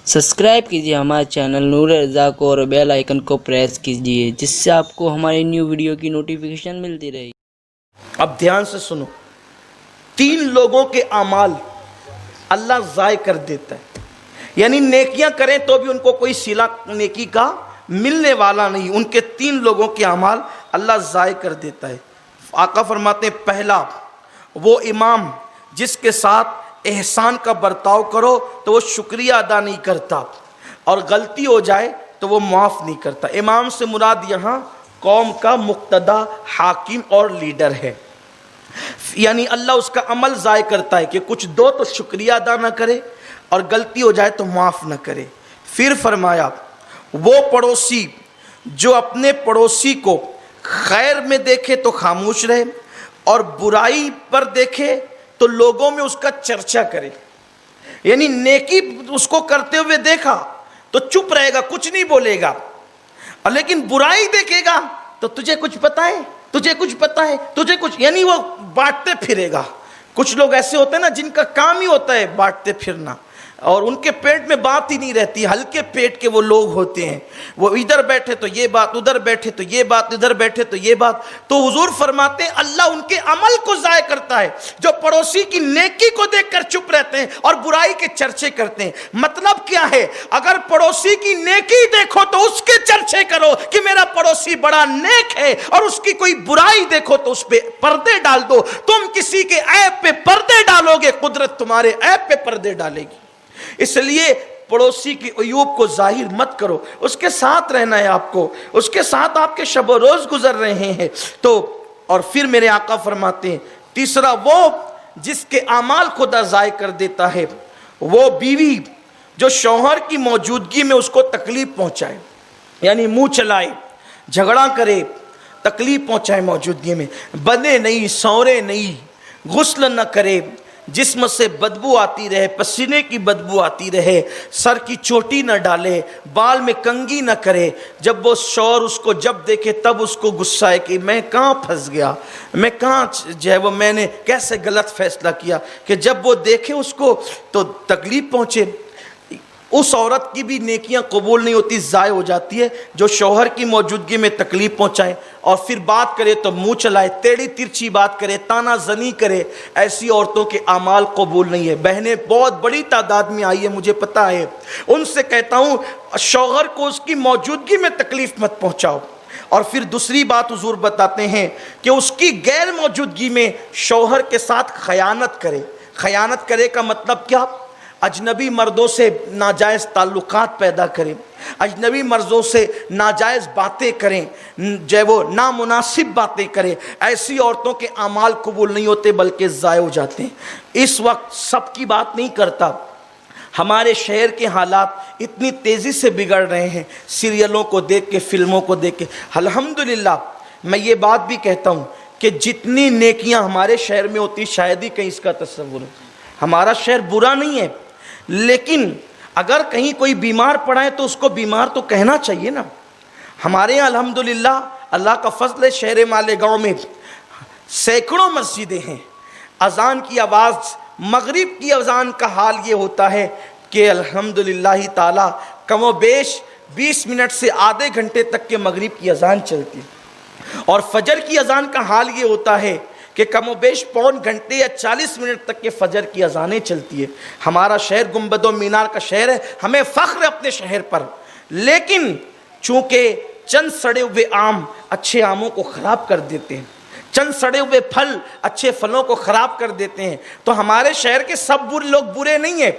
Subscribe कीजिए हमारे channel नूर रज़ा को और बेल आइकन को प्रेस कीजिए, जिससे आपको हमारी न्यू वीडियो की नोटिफिकेशन मिलती रहेगी। अब ध्यान से सुनो, 3 लोगों के अमाल अल्लाह ज़ाय कर देता है, यानी नेकियां करें तो भी उनको कोई सिला नेकी का मिलने वाला नहीं। उनके 3 लोगों के अमाल अल्लाह ज़ाय कर देता है। आका फरमाते हैं, पहला वो इमाम जिसके साथ एहसान का बर्ताव करो तो वो शुक्रिया अदा नहीं करता, और गलती हो जाए तो वो माफ़ नहीं करता। इमाम से मुराद यहाँ कौम का मुक्तदा, हाकिम और लीडर है, यानी अल्लाह उसका अमल ज़ाय करता है कि कुछ दो तो शुक्रिया अदा ना करे और गलती हो जाए तो माफ़ ना करे। फिर फरमाया, वो पड़ोसी जो अपने पड़ोसी को खैर में देखे तो खामोश रहे और बुराई पर देखे तो लोगों में उसका चर्चा करे, यानी नेकी उसको करते हुए देखा तो चुप रहेगा, कुछ नहीं बोलेगा, और लेकिन बुराई देखेगा तो तुझे कुछ पता है, तुझे कुछ पता है, तुझे कुछ, यानी वो बांटते फिरेगा। कुछ लोग ऐसे होते हैं ना जिनका काम ही होता है बांटते फिरना, और उनके पेट में बात ही नहीं रहती, हल्के पेट के वो लोग होते हैं। वो इधर बैठे तो ये बात, उधर बैठे तो ये बात, इधर बैठे तो ये बात। तो हुजूर फरमाते हैं अल्लाह उनके अमल को ज़ाय करता है जो पड़ोसी की नेकी को देखकर चुप रहते हैं और बुराई के चर्चे करते हैं। मतलब क्या है, अगर पड़ोसी की नेकी देखो तो उसके चर्चे करो कि मेरा पड़ोसी बड़ा नेक है, और उसकी कोई बुराई देखो तो उस पर पर्दे डाल दो। तुम किसी के ऐब पे पर्दे डालोगे, कुदरत तुम्हारे ऐब पे पर्दे डालेगी। इसलिए पड़ोसी की अयूब को जाहिर मत करो, उसके साथ रहना है आपको, उसके साथ आपके शब रोज गुजर रहे हैं तो। और फिर मेरे आका फरमाते हैं, तीसरा वो जिसके अमाल खुदा ज़ाय कर देता है, वो बीवी जो शौहर की मौजूदगी में उसको तकलीफ पहुंचाए, यानी मुंह चलाए, झगड़ा करे, तकलीफ पहुंचाए मौजूदगी में, बने नहीं, सौरे नहीं, गुस्ल न करे, जिस्म से बदबू आती रहे, पसीने की बदबू आती रहे, सर की चोटी न डाले, बाल में कंघी न करे। जब वो शौहर उसको जब देखे तब उसको गुस्सा है कि मैं कहाँ फंस गया, मैं कहाँ जो है वो मैंने कैसे गलत फैसला किया, कि जब वो देखे उसको तो तकलीफ पहुँचे। उस औरत की भी नेकियां कबूल नहीं होती, ज़ाय हो जाती है जो शौहर की मौजूदगी में तकलीफ पहुंचाए और फिर बात करे तो मुंह चलाए, टेढ़ी तिरछी बात करे, ताना जनी करे। ऐसी औरतों के अमाल कबूल नहीं है। बहनें बहुत बड़ी तादाद में आई है, मुझे पता है। उनसे कहता हूँ शौहर को उसकी मौजूदगी में तकलीफ मत पहुँचाओ। और फिर दूसरी बात हुजूर बताते हैं कि उसकी गैर मौजूदगी में शौहर के साथ खयानत करे। खयानत करे का मतलब क्या, अजनबी मर्दों से नाजायज़ ताल्लुकात पैदा करें, अजनबी मर्दों से नाजायज़ बातें करें, जो वो नामुनासिब बातें करें। ऐसी औरतों के अमाल कबूल नहीं होते बल्कि ज़ाय हो जाते हैं। इस वक्त सबकी बात नहीं करता, हमारे शहर के हालात इतनी तेज़ी से बिगड़ रहे हैं, सीरियलों को देख के, फिल्मों को देख के। अल्हम्दुलिल्लाह मैं ये बात भी कहता हूँ कि जितनी नेकियाँ हमारे शहर में होती शायद ही कहीं इसका तस्वुर है। हमारा शहर बुरा नहीं है, लेकिन अगर कहीं कोई बीमार पड़ा है तो उसको बीमार तो कहना चाहिए ना। हमारे यहाँ अल्हम्दुलिल्लाह अल्लाह का फजल है, शहर मालेगांव में सैकड़ों मस्जिदें हैं। अजान की आवाज़, मगरिब की अजान का हाल ये होता है कि अल्हम्दुलिल्लाह ताला कमो बेश 20 मिनट से आधे घंटे तक के मगरिब की अजान चलती है, और फजर की अजान का हाल ये होता है कि कमोबेश पौन घंटे या 40 मिनट तक के फजर की अजानें चलती है। हमारा शहर गुंबदो मीनार का शहर है, हमें फ़ख्र है अपने शहर पर, लेकिन चूँकि चंद सड़े हुए आम अच्छे आमों को ख़राब कर देते हैं, चंद सड़े हुए फल अच्छे फलों को ख़राब कर देते हैं। तो हमारे शहर के सब लोग बुरे नहीं हैं।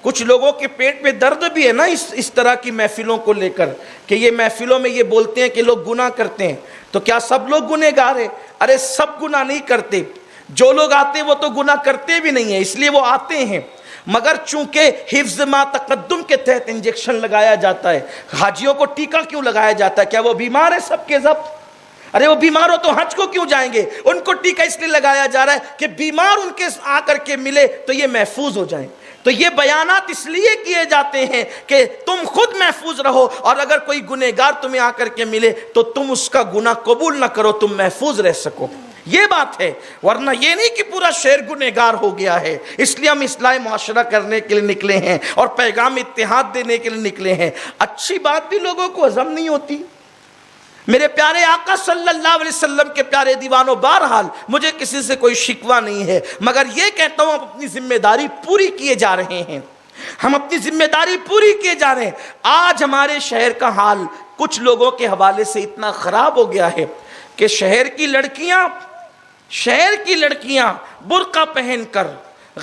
कुछ लोगों के पेट में दर्द भी है ना इस तरह की महफिलों को लेकर, कि ये महफिलों में ये बोलते हैं कि लोग गुनाह करते हैं, तो क्या सब लोग गुनहगार हैं? अरे सब गुनाह नहीं करते, जो लोग आते हैं वो तो गुनाह करते भी नहीं है, इसलिए वो आते हैं। मगर चूंकि हिफ्ज़ मा तक़द्दुम के तहत इंजेक्शन लगाया जाता है, हाजियों को टीका क्यों लगाया जाता है? क्या वो बीमार है सबके सब? अरे वो बीमार हो तो हज को क्यों जाएंगे? उनको टीका इसलिए लगाया जा रहा है कि बीमार उनके आकर के मिले तो ये महफूज हो जाएं। तो ये बयानात इसलिए किए जाते हैं कि तुम खुद महफूज रहो, और अगर कोई गुनहगार तुम्हें आकर के मिले तो तुम उसका गुनाह कबूल ना करो, तुम महफूज रह सको। یہ بات ہے، ورنہ یہ نہیں کہ پورا شہر گنہگار ہو گیا ہے۔ اس لیے ہم اصلاح معاشرہ کرنے کے لیے نکلے ہیں اور پیغام اتحاد دینے کے لیے نکلے ہیں۔ اچھی بات بھی لوگوں کو ہضم نہیں ہوتی۔ میرے پیارے آقا صلی اللہ علیہ وسلم کے پیارے دیوانوں، بہرحال مجھے کسی سے کوئی شکوہ نہیں ہے، مگر یہ کہتا ہوں ہم اپنی ذمہ داری پوری کیے جا رہے ہیں، ہم اپنی ذمہ داری پوری کیے جا رہے ہیں۔ آج ہمارے شہر کا حال کچھ لوگوں کے حوالے سے اتنا خراب ہو گیا ہے کہ شہر کی لڑکیاں برقع پہن کر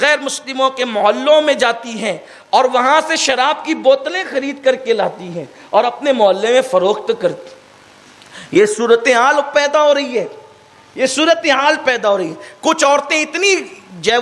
غیر مسلموں کے محلوں میں جاتی ہیں اور وہاں سے شراب کی بوتلیں خرید کر کے لاتی ہیں اور اپنے محلے میں فروخت کرتی۔ یہ صورتحال پیدا ہو رہی ہے، یہ صورتحال پیدا ہو رہی ہے۔ کچھ عورتیں اتنی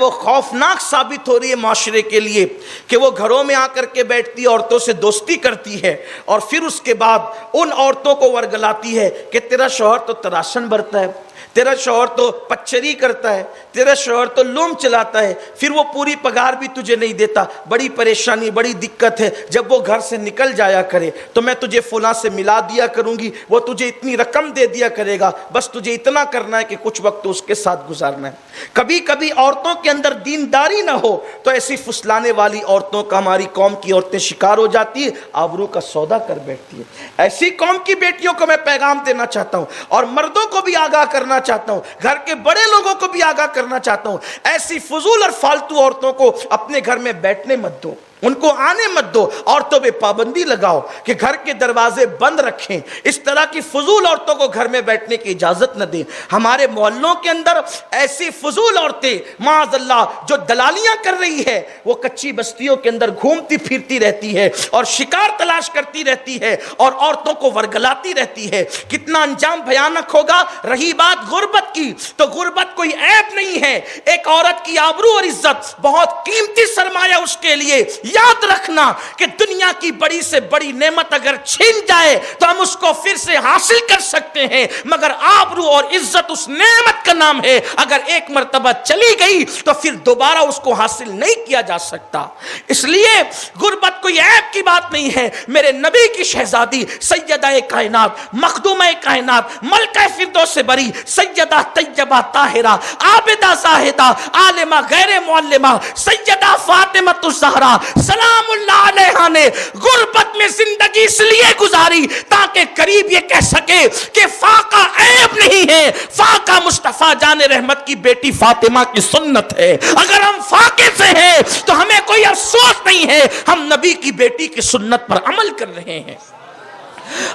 وہ خوفناک ثابت ہو رہی ہے معاشرے کے لیے کہ وہ گھروں میں آ کر کے بیٹھتی ہے، عورتوں سے دوستی کرتی ہے اور پھر اس کے بعد ان عورتوں کو ورگلاتی ہے کہ تیرا شوہر تو تراشن بھرتا ہے، تیرا شوہر تو پچری کرتا ہے، تیرا شوہر تو لوم چلاتا ہے، پھر وہ پوری پگار بھی تجھے نہیں دیتا، بڑی پریشانی، بڑی دقت ہے، جب وہ گھر سے نکل جایا کرے تو میں تجھے فلاں سے ملا دیا کروں گی، وہ تجھے اتنی رقم دے دیا کرے گا، بس تجھے اتنا کرنا ہے کہ کچھ وقت اس کے ساتھ گزارنا ہے۔ کبھی کبھی عورتوں کے اندر دینداری نہ ہو تو ایسی فسلانے والی عورتوں کا ہماری قوم کی عورتیں شکار ہو جاتی ہے، آبرو کا سودا کر بیٹھتی ہے۔ ایسی قوم کی بیٹیوں کو میں پیغام دینا چاہتا ہوں اور مردوں کو بھی آگاہ کرنا چاہتا ہوں، گھر کے بڑے لوگوں کو بھی آگاہ کرنا چاہتا ہوں، ایسی فضول اور فالتو عورتوں کو اپنے گھر میں بیٹھنے مت دو، ان کو آنے مت دو۔ عورتوں پہ پابندی لگاؤ کہ گھر کے دروازے بند رکھیں، اس طرح کی فضول عورتوں کو گھر میں بیٹھنے کی اجازت نہ دیں۔ ہمارے محلوں کے اندر ایسی فضول عورتیں معاذ اللہ جو دلالیاں کر رہی ہے، وہ کچی بستیوں کے اندر گھومتی پھرتی رہتی ہے اور شکار تلاش کرتی رہتی ہے اور عورتوں کو ورگلاتی رہتی ہے۔ کتنا انجام بھیانک ہوگا۔ رہی بات غربت کی، تو غربت کوئی عیب نہیں ہے، ایک عورت کی آبرو اور عزت بہت قیمتی سرمایہ اس کے لیے۔ یاد رکھنا کہ دنیا کی بڑی سے بڑی نعمت اگر چھین جائے تو ہم اس کو پھر سے حاصل کر سکتے ہیں، مگر آبرو اور عزت اس نعمت کا نام ہے، اگر ایک مرتبہ چلی گئی تو پھر دوبارہ اس کو حاصل نہیں کیا جا سکتا۔ اس لیے غربت کوئی عیب کی بات نہیں ہے۔ میرے نبی کی شہزادی سیدہ کائنات، مخدومہ کائنات، ملکہ فردوس سے بری، سیدہ طیبہ طاہرہ، عابدہ زاہدہ، عالمہ غیر معلمہ، سیدہ فاطمہ الزہرا سلام اللہ علیہا نے غربت میں زندگی اس لیے گزاری تاکہ قریب یہ کہہ سکے کہ فاقہ عیب نہیں ہے، فاقہ مصطفیٰ جان رحمت کی بیٹی فاطمہ کی سنت ہے۔ اگر ہم فاقے سے ہیں تو ہمیں کوئی افسوس نہیں ہے، ہم نبی کی بیٹی کی سنت پر عمل کر رہے ہیں۔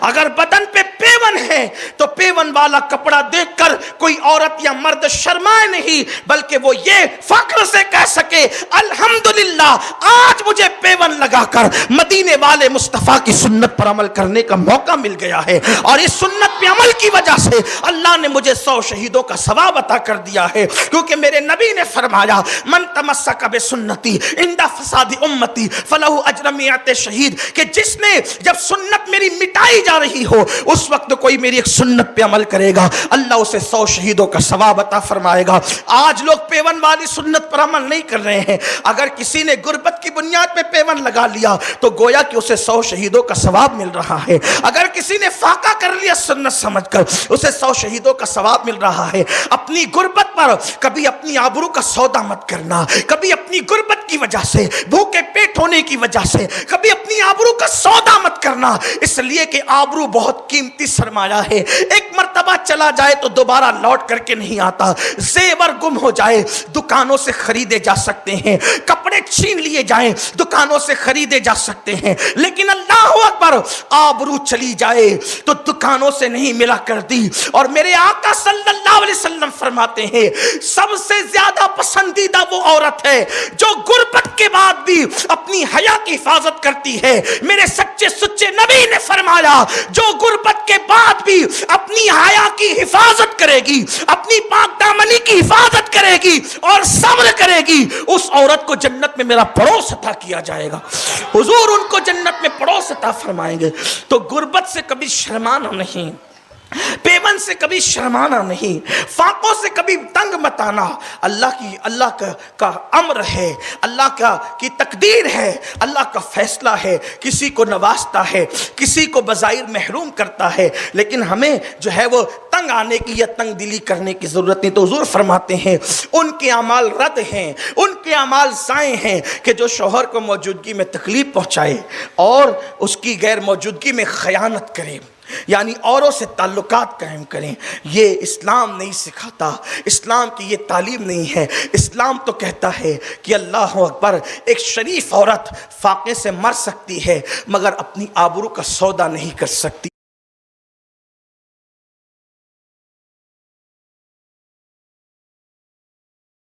اگر بدن پہ پیون ہے تو پیون والا کپڑا دیکھ کر کوئی عورت یا مرد شرمائے نہیں، بلکہ وہ یہ فخر سے کہہ سکے الحمدللہ آج مجھے پیون لگا کر مدینے والے مصطفیٰ کی سنت پر عمل کرنے کا موقع مل گیا ہے، اور اس سنت پہ عمل کی وجہ سے اللہ نے مجھے 100 شہیدوں کا ثواب عطا کر دیا ہے، کیونکہ میرے نبی نے فرمایا من تمسک بسنتی عند فساد امتی فلہ اجر 100 شہید، کہ جس نے جب سنت میری مٹائی جا رہی ہو اس وقت کوئی میری ایک سنت پہ عمل کرے گا، اللہ اسے 100 شہیدوں کا ثواب عطا فرمائے گا۔ آج لوگ پیون والی سنت پر عمل نہیں کر رہے ہیں۔ اگر کسی نے غربت کی بنیاد پہ پیون لگا لیا تو گویا کہ اسے 100 شہیدوں کا ثواب مل رہا ہے، اگر کسی نے فاقہ کر لیا سنت سمجھ کر اسے 100 شہیدوں کا ثواب مل رہا ہے۔ اپنی غربت پر کبھی اپنی آبرو کا سودا مت کرنا، کبھی اپنی غربت کی وجہ سے، بھوکے پیٹ ہونے کی وجہ سے کبھی اپنی آبرو کا سودا مت کرنا، اس لیے کہ آبرو بہت قیمتی سرمایہ ہے، ایک مرتبہ چلا جائے تو دوبارہ لوٹ کر کے نہیں آتا۔ زیور گم ہو جائے دکانوں سے خریدے جا سکتے ہیں، کپڑے چھین لیے جائیں دکانوں سے خریدے جا سکتے ہیں، لیکن اللہ اکبر آبرو چلی جائے تو دکانوں سے نہیں ملا کرتی۔ اور میرے آقا صلی اللہ علیہ وسلم فرماتے ہیں سب سے زیادہ پسندیدہ وہ عورت ہے جو غربت کے بعد بھی اپنی حیا کی حفاظت کرتی ہے۔ میرے سچے سچے نبی نے فرمایا جو غربت کے بعد بھی اپنی حیا کی حفاظت کرے گی، اپنی پاک دامنی کی حفاظت کرے گی اور صبر کرے گی، اس عورت کو جنت میں میرا پڑوس عطا کیا جائے گا، حضور ان کو جنت میں پڑوس عطا فرمائیں گے۔ تو غربت سے کبھی شرمانا نہیں، पेवन से कभी शर्माना नहीं, फाकों से कभी तंग मत आना। अल्लाह का अम्र है, अल्लाह की तकदीर है, अल्लाह का फैसला है। किसी को नवाजता है, किसी को बज़ाहिर महरूम करता है, लेकिन हमें जो है वो तंग आने की या तंग दिली करने की ज़रूरत नहीं। तो हुज़ूर फरमाते हैं उनके अमाल रद्द हैं, उनके अमाल ज़ाए हैं कि जो शौहर को मौजूदगी में तकलीफ़ पहुँचाए और उसकी गैर मौजूदगी में खयानत करे, यानी औरों से ताल्लुकात कायम करें। ये इस्लाम नहीं सिखाता, इस्लाम की ये तालीम नहीं है। इस्लाम तो कहता है कि अल्लाह अकबर, एक शरीफ औरत फाके से मर सकती है मगर अपनी आबरू का सौदा नहीं कर सकती।